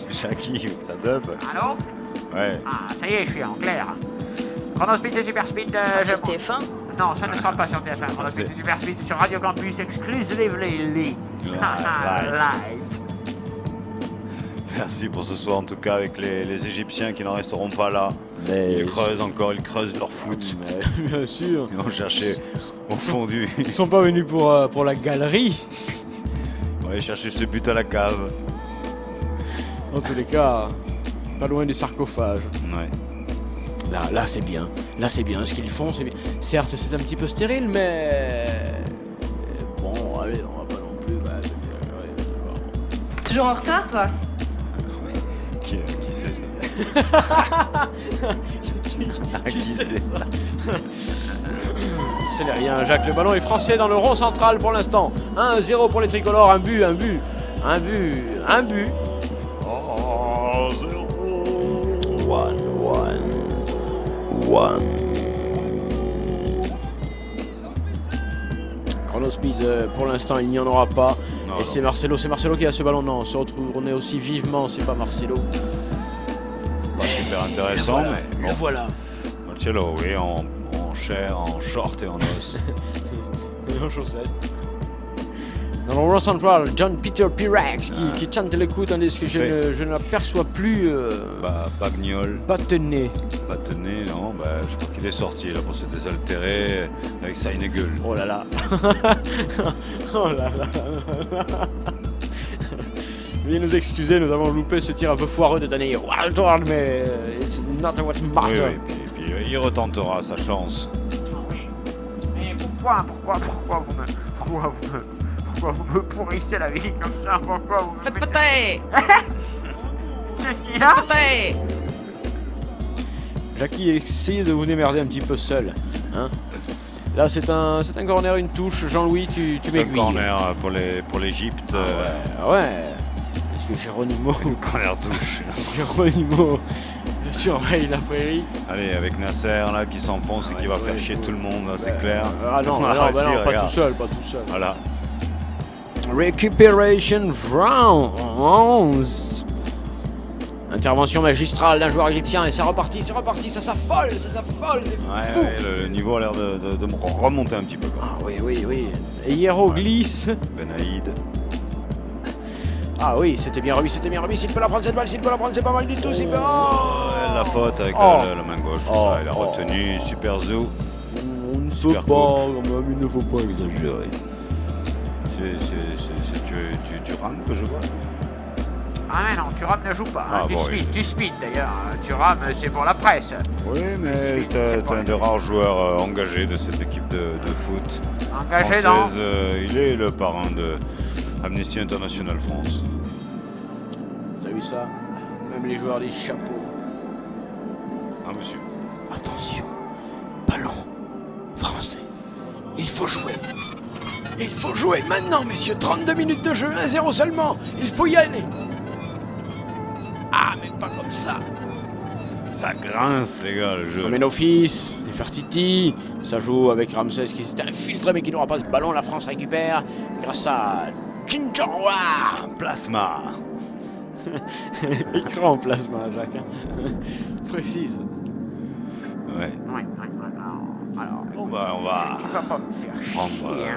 Jackie, ça dub. Allô? Ouais. Ah, ça y est, je suis en clair. Chronospeed et Super Speed. Sur TF1. Non, ça ne sera pas sur TF1. Chronospeed et Super Speed sur Radio Campus exclusively. Light. Merci pour ce soir en tout cas avec les Égyptiens qui n'en resteront pas là. Mais ils creusent leur foot. Mais, bien sûr. Ils vont chercher au fond du... Ils sont pas venus pour la galerie. On va aller chercher ce but à la cave. En tous les cas, pas loin du sarcophage. Ouais. Là c'est bien. Là c'est bien. Ce qu'ils font, c'est bien. Certes, c'est un petit peu stérile, mais... Bon, allez, on va pas non plus... Toujours en retard, toi? Qui c'est ça? Qui c'est ça? Ce n'est rien, Jacques. Le ballon est français dans le rond central pour l'instant. 1-0 pour les tricolores. Un but. Oh, 0. 1. Chronospeed, pour l'instant, il n'y en aura pas. Et c'est Marcelo qui a ce ballon. Non, se retourner aussi vivement, c'est pas Marcelo. Pas super intéressant, mais bon. Voilà. Marcelo, oui, en chair, en short et en os. Et en chaussettes. Dans le rond central, John Peter Pirax qui chante l'écoute, tandis que je n'aperçois plus Bagnol. Battenet, non, je crois qu'il est sorti là pour se désaltérer avec Seinegel. Oh là là. Oh là là. Veuillez nous excuser, nous avons loupé ce tir un peu foireux de Danny Waldorf, mais it's not what matters. Oui, et puis il retentera sa chance. mais pourquoi vous me pourrissez la vie comme ça? Pourquoi vous me faites... Qu'est-ce qu'il y a? Jackie, essayez de vous démerder un petit peu seul. Hein, là, c'est un corner, une touche. Jean-Louis, tu C'est un m'aiguilles. corner pour l'Egypte. Ouais. Est-ce que Geronimo... Corner touche. Geronimo surveille la prairie. Allez, avec Nasser là qui s'enfonce et qui va faire chier tout le monde, c'est clair. Ah non, Ah, si, pas regarde. tout seul. Voilà. Récupération rounds. Intervention magistrale d'un joueur égyptien et c'est reparti, ça s'affole, c'est fou. Ouais, le niveau a l'air de me remonter un petit peu. Quoi. Ah oui. Et Hierro glisse. Benaïd. Ah oui, c'était bien remis, s'il peut la prendre cette balle, c'est pas mal du tout, La faute avec la main gauche, ça, il a retenu, super zoo. On ne Super faut pas, même il ne faut pas exagérer. Tu rames que je vois. Ah mais non, Thuram ne joue pas. Ah, Tu bon, speed d'ailleurs. Thuram, c'est pour la presse. Oui, mais c'est un des rares joueurs engagés de cette équipe de foot Engagé française. Il est le parrain de Amnesty International France. Vous avez vu ça? Même les joueurs des chapeaux. Ah, monsieur. Attention, ballon français. Il faut jouer maintenant, messieurs. 32 minutes de jeu, 1-0 seulement. Il faut y aller. Ah, mais pas comme ça. Ça grince, les gars, le jeu. On met nos fils, Nefertiti. Ça joue avec Ramsès qui s'est infiltré mais qui n'aura pas ce ballon. La France récupère grâce à Chinchorwa. Plasma. Écran plasma, Jacques. Précise. Ouais. Alors, Bon, bah, on va tu vas pas me faire chier.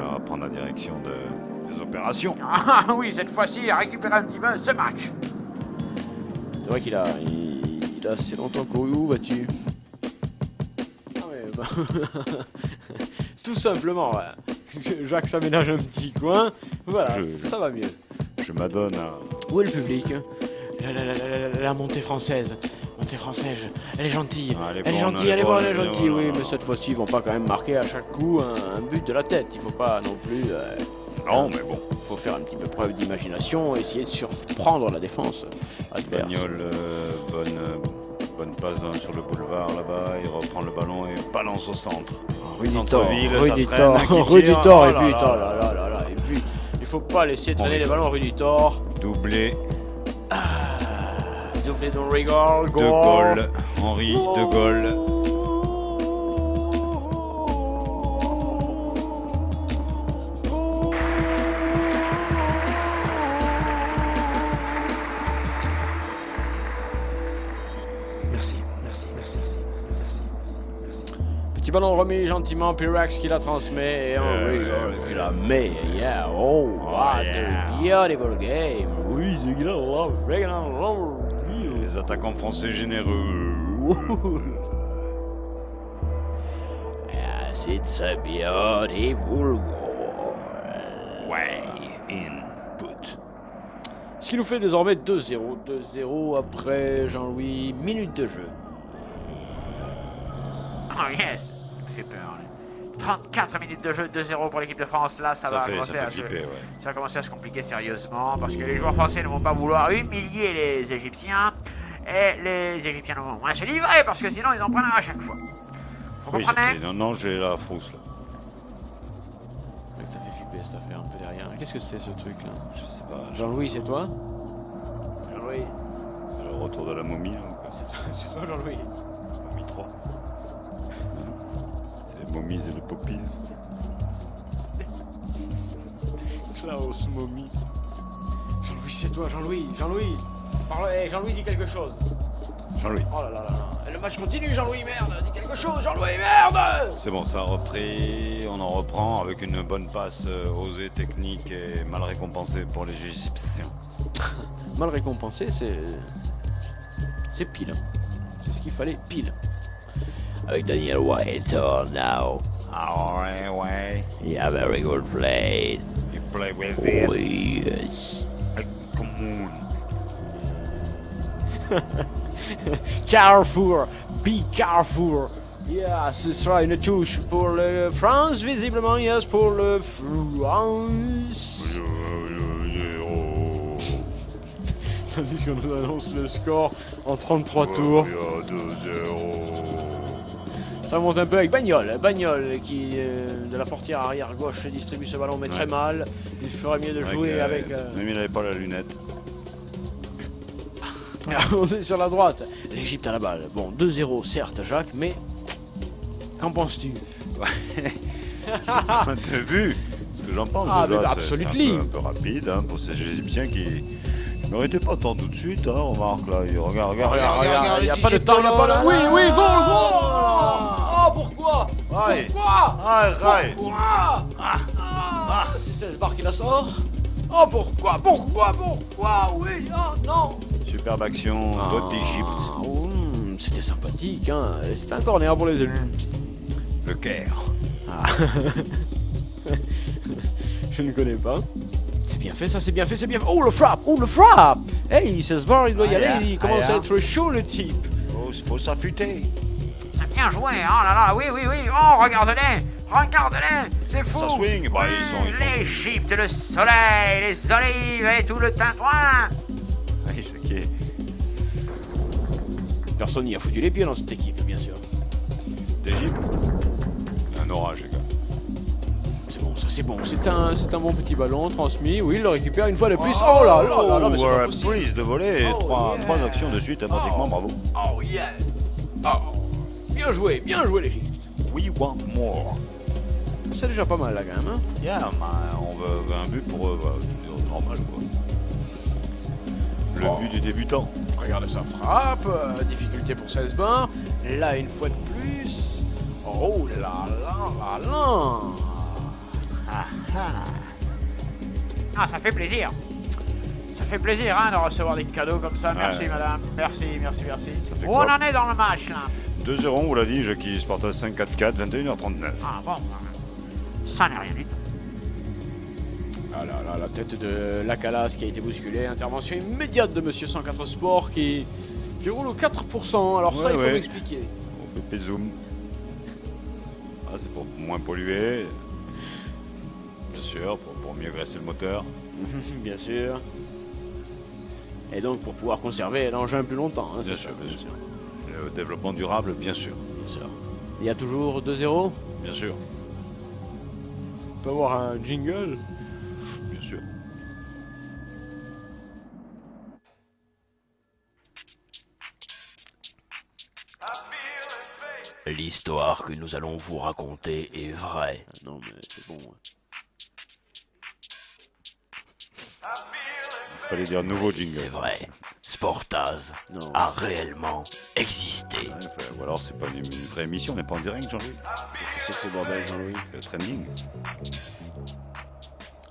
on va prendre la direction des opérations. Ah oui, cette fois-ci, il a récupéré un petit peu ce match. C'est vrai qu'il a assez longtemps couru. Où vas-tu? Ah ouais, bah... Tout simplement, ouais. Jacques s'aménage un petit coin. Voilà, ça va mieux. Je m'adonne à... Où est le public? La montée française. Elle est gentille. Ah, elle est gentille. Oui, mais cette fois-ci, ils vont pas quand même marquer à chaque coup un but de la tête. Il faut pas non plus... Non, mais bon. Il faut faire un petit peu preuve d'imagination, essayer de surprendre la défense adverse. Bagnol, bonne passe sur le boulevard là-bas. Il reprend le ballon et balance au centre. Centre-ville, ça traîne, Rue du Thor, et oh puis, là et puis, il faut pas laisser traîner les ballons rue du Thor. Doublé. Doublé de Rigol, De Gaulle. Henri de Gaulle. Merci. Petit ballon remis gentiment, Pirax qui la transmet et Henri qui la met. Yeah, oh, what a beautiful game. Oui, c'est grand. Les attaquants français généreux. Yes, it's a beautiful goal. Way in put. Ce qui nous fait désormais 2-0. 2-0 après Jean-Louis, minute de jeu. Oh yes, ça me fait peur. 34 minutes de jeu, 2-0 pour l'équipe de France. Là, ça va commencer à se compliquer sérieusement parce que les joueurs français ne vont pas vouloir humilier les Égyptiens et les Égyptiens ne vont moins se livrer parce que sinon ils en prennent un à chaque fois. Vous comprenez? Non, j'ai la frousse là. Ça fait flipper cette affaire un peu derrière. Qu'est-ce que c'est ce truc là? Je sais pas. Jean-Louis, c'est toi? Jean-Louis. C'est le retour de la momie là. C'est toi Jean-Louis? Momie 3. C'est momies et le poppies. Klaus Momie. Jean-Louis, c'est toi, Jean-Louis. Parle, Jean-Louis, dis quelque chose. Jean-Louis. Oh là là là. Le match continue, Jean-Louis, merde. Dis quelque chose, Jean-Louis, merde. C'est bon, ça a repris. On en reprend avec une bonne passe osée, technique et mal récompensée pour les Égyptiens. Mal récompensé, c'est pile. C'est ce qu'il fallait, pile. Avec Daniel White now. Ah ouais. Yeah, very good play. You play with it. Oh yes. Come on. Carrefour. Be careful. Yeah, ce sera une touche pour le France, visiblement, yes, pour le France. Tandis qu'on nous annonce le score en 33 tours. Ça monte un peu avec Bagnol. Bagnol qui, de la portière arrière gauche, distribue ce ballon, mais très mal. Il ferait mieux de jouer avec... Même il n'avait pas la lunette. On est sur la droite. L'Égypte à la balle. Bon, 2-0, certes, Jacques, mais... Qu'en penses-tu? T'as vu ce que j'en pense déjà, c'est un peu rapide hein, pour ces Égyptiens qui ne méritaient pas tant tout de suite. Hein, remarque là, regarde, il n'y a pas de temps, il n'y a pas de... Oui, goal. Oh, pourquoi? Pourquoi? C'est 16 barres qui la sort. Oh, pourquoi? Oui, non. Superbe action d'Égypte. C'était sympathique, hein. C'était un corner pour les Égyptes. Le Caire. Je ne connais pas. C'est bien fait, ça, c'est bien fait. Oh, le frappe. Hey, Cesbar, il doit y aller. Il commence à être chaud, le type. Faut s'affûter. C'est bien joué, oh là là, oui. Oh, regardez-les, c'est fou. Ça swing, bah, ils sont... L'Égypte, le soleil, les olives et tout le tintouin. C'est qui est... Personne n'y a foutu les pieds dans cette équipe, bien sûr. D'Égypte. Un orage, les gars. C'est bon. C'est un bon petit ballon transmis. Oui, il le récupère une fois de plus. Oh là, mais c'est pas possible. Prise de volée, trois actions de suite, pratiquement, bravo. Oh yes. Oh, bien joué l'Égypte. We want more. C'est déjà pas mal là quand même. Hein. Yeah, on veut un but pour normal quoi. Le but du débutant. Regarde sa frappe, difficulté pour 16 bains. Là une fois de plus. Oh là. Ah, ça fait plaisir. Ça fait plaisir hein, de recevoir des cadeaux comme ça. Merci madame. Merci. Où on en est dans le match là? 2-0, on vous l'a dit, Jackie Spartas 5-4-4, 21h39. Ah bon, ça n'est rien dit. Ah là, la tête de Lacalas qui a été bousculée. Intervention immédiate de Monsieur 104 Sport qui roule au 4%. Alors ça, il faut m'expliquer. Au PP Zoom. Ah, c'est pour moins polluer. Bien sûr, pour mieux graisser le moteur. Bien sûr. Et donc pour pouvoir conserver l'engin plus longtemps. Hein, bien sûr. Le développement durable, bien sûr. Il y a toujours 2-0 ? Bien sûr. On peut avoir un jingle ? Bien sûr. L'histoire que nous allons vous raconter est vraie. Ah non mais c'est bon. Il fallait dire nouveau jingle. C'est vrai. Sportaz a réellement existé. Ouais, ou alors c'est pas une vraie émission, mais pas en direct, Jean-Louis. Qu'est-ce que c'est ce bordel, Jean-Louis? C'est le trending.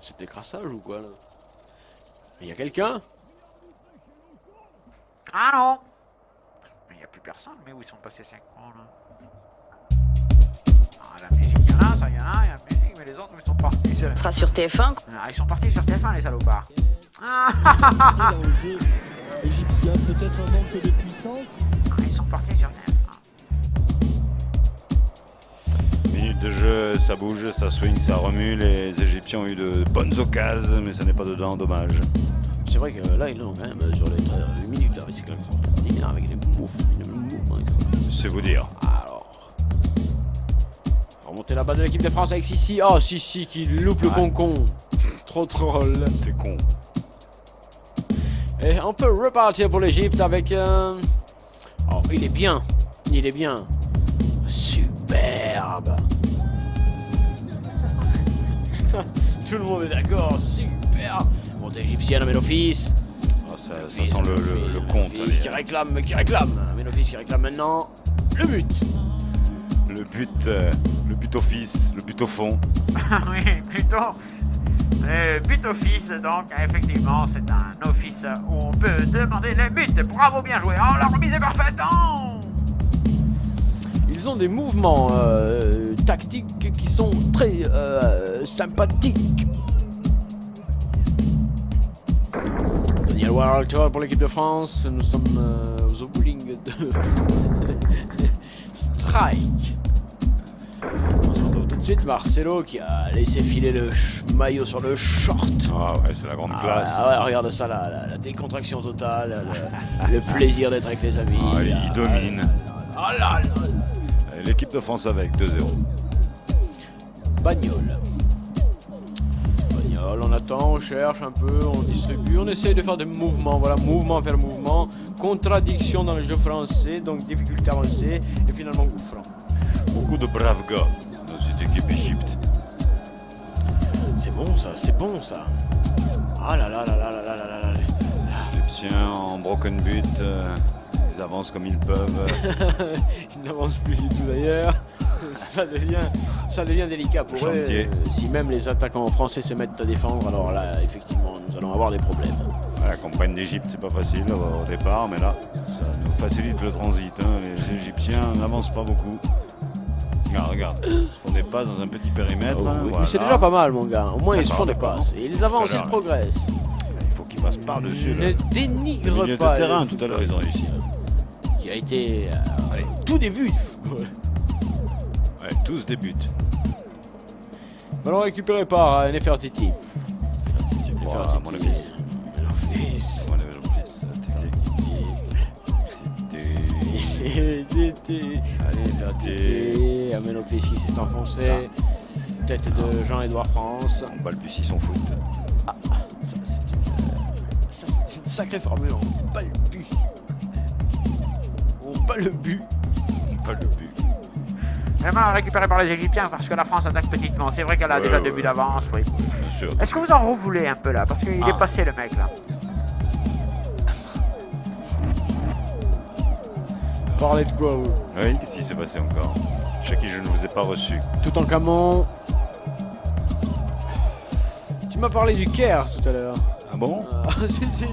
C'est décrassage ou quoi là? Il y a quelqu'un? Ah non. Mais il n'y a plus personne, mais où ils sont passés 5 ans là? Ah, la musique, il y en a, ça, il y en a la musique, mais les autres, ils sont partis. Ce sera sur TF1. Ah, ils sont partis sur TF1, les salopards. Dans le jeu égyptien, peut-être un manque de puissance. Ah, ils sont partis sur TF1. Minute de jeu, ça bouge, ça swing, ça remue. Les Égyptiens ont eu de bonnes occasions, mais ça n'est pas dedans, dommage. C'est vrai que là, ils ont quand même sur les minutes là, c'est quand même avec des mouvements. C'est vous dire. Alors. Remonter la balle de l'équipe de France avec Sissi. Oh, Sissi qui loupe le concon. Trop troll. C'est con. Et on peut repartir pour l'Égypte avec Oh, il est bien. Superbe. Tout le monde est d'accord. Super. Montée égyptienne à Ménophis. Oh, ça sent le compte. Ménophis qui réclame. Ménophis qui réclame maintenant le but. Le but office, le but au fond. Oui, plutôt. Le but office, donc, effectivement, c'est un office où on peut demander les buts. Bravo, bien joué. Oh, la remise est parfaite. Oh, ils ont des mouvements tactiques qui sont très sympathiques. Daniel Walter pour l'équipe de France. Nous sommes au bowling de strike. On se retrouve tout de suite Marcelo qui a laissé filer le maillot sur le short. Ah ouais, c'est la grande classe. Ah ouais, regarde ça, la décontraction totale, le plaisir d'être avec les amis. Ah, il domine. Ah là là. L'équipe de France avec 2-0. Bagnol, on attend, on cherche un peu, on distribue, on essaye de faire des mouvements, voilà, mouvement vers mouvement, contradiction dans le jeu français, donc difficulté avancée, et finalement coup franc. Beaucoup de braves gars dans cette équipe Égypte. C'est bon ça, c'est bon ça. Ah là là là là là là là là. Les Égyptiens en broken but, ils avancent comme ils peuvent. Ils n'avancent plus du tout d'ailleurs. Ça devient délicat pour eux. Si même les attaquants français se mettent à défendre, alors là, effectivement, nous allons avoir des problèmes. La campagne d'Égypte, c'est pas facile au départ, mais là, ça nous facilite le transit. Hein. Les Égyptiens n'avancent pas beaucoup. Regarde, ils se font des passes dans un petit périmètre. Oui, voilà. Mais c'est déjà pas mal, mon gars. Au moins, ils se font des passes. Et ils avancent, ils progressent. Il faut qu'ils passent par-dessus. Ne dénigre le milieu pas. de terrain, tout à l'heure, ils ont réussi. Qui a été tout début du football. Ouais, tous débutent. Ballon récupéré par Nefertiti. Mon fils. Nefertiti. Aménoplis qui s'est enfoncé. Tête de Jean-Édouard France. On balbutie son foot. Ah, ça c'est une sacrée formule. On balbutie. On bat le but. Pas le but. Vraiment récupéré par les Égyptiens parce que la France attaque petitement. C'est vrai qu'elle a déjà 2 buts d'avance. Oui. Bien sûr. Est-ce que vous en revoulez un peu là? Parce qu'il est passé le mec là. Parlez de quoi vous? Oui, qu'est-ce qui s'est passé encore? Chez qui je ne vous ai pas reçu. Tout en Camon. Tu m'as parlé du Caire tout à l'heure. Ah bon? Si.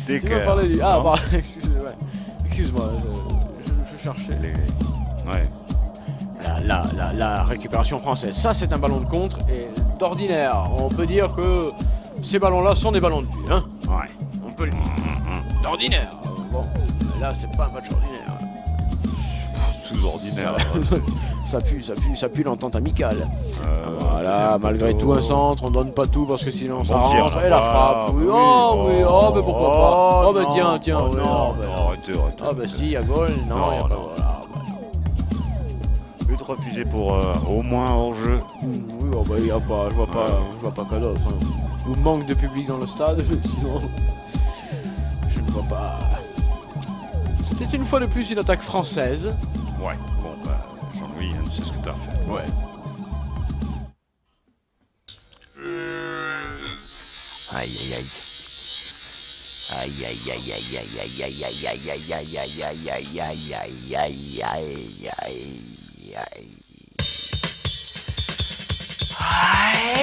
Des Tu m'as parlé du... Ah, pardon, excuse-moi, je cherchais. Ouais. La récupération française, ça c'est un ballon de contre et d'ordinaire. On peut dire que ces ballons-là sont des ballons de but, hein? Ouais, on peut le dire. D'ordinaire. Bon, là c'est pas un match ordinaire. Sous-ordinaire. Ça pue l'entente amicale. Voilà, malgré tout un centre, on donne pas tout parce que sinon ça rentre. Et la frappe. Oui, mais pourquoi pas. Oh, bah tiens. Arrêtez. Ah, bah si, il y a goal. Non, il y a pas goal. But refusé pour au moins hors-jeu. Oui, oh bah, y a pas, je vois pas quoi d'autre. Hein. Il manque de public dans le stade, sinon je ne vois pas. C'était une fois de plus une attaque française. Ouais, bon bah Jean-Louis, hein, tu sais ce que t'as fait. Ouais. Aïe.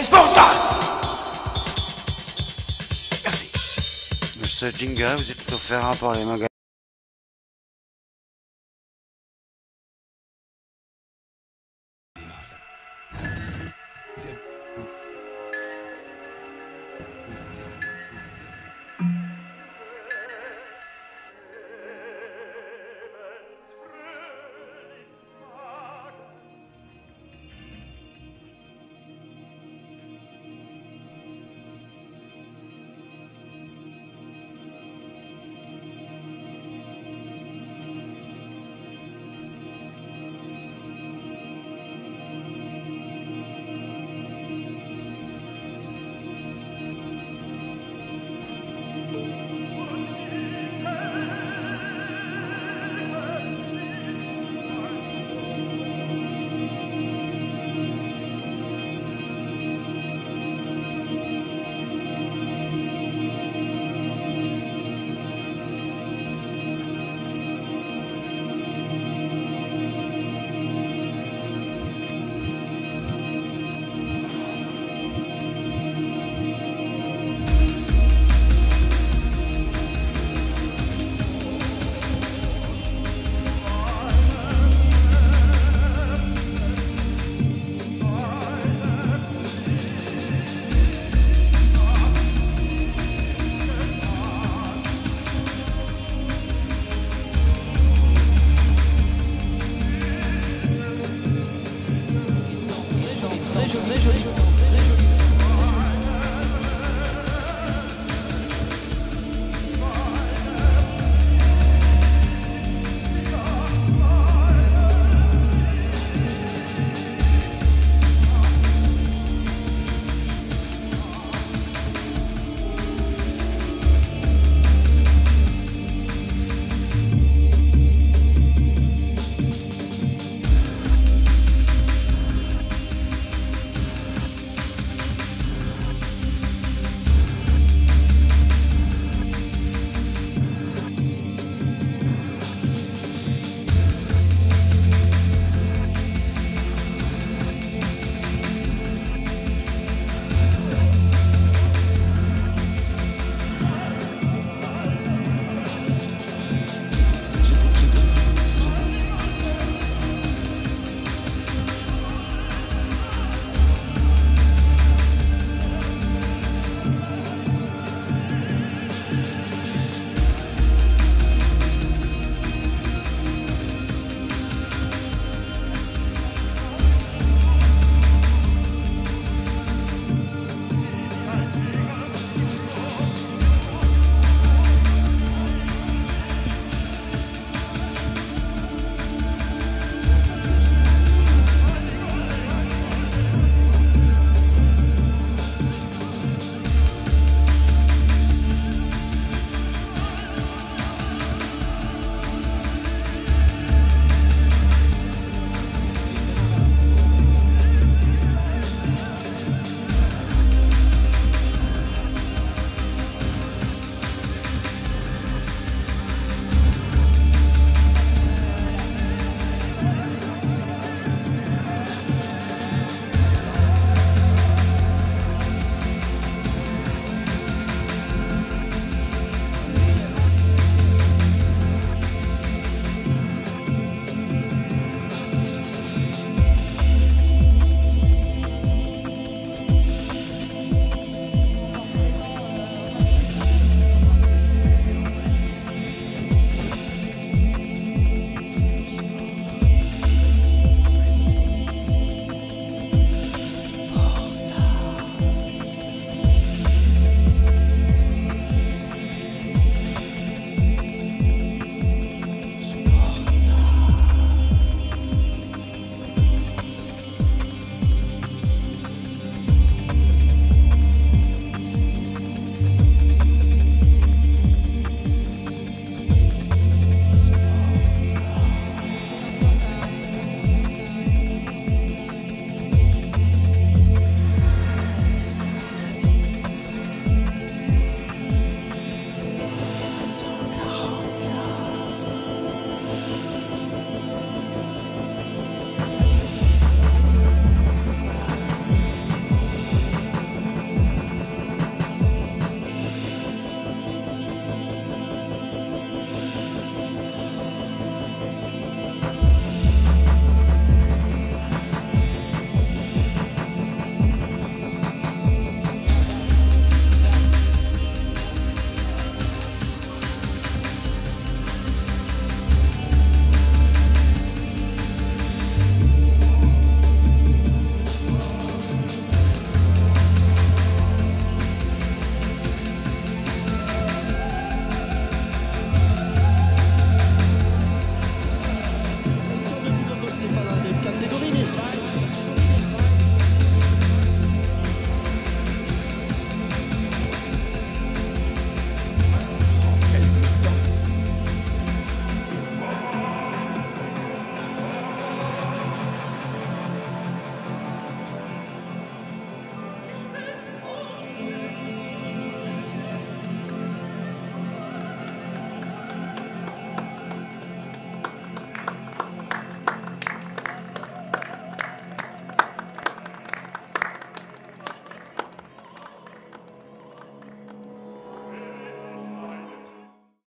Spartan! Ce jingle vous est offert par les magasins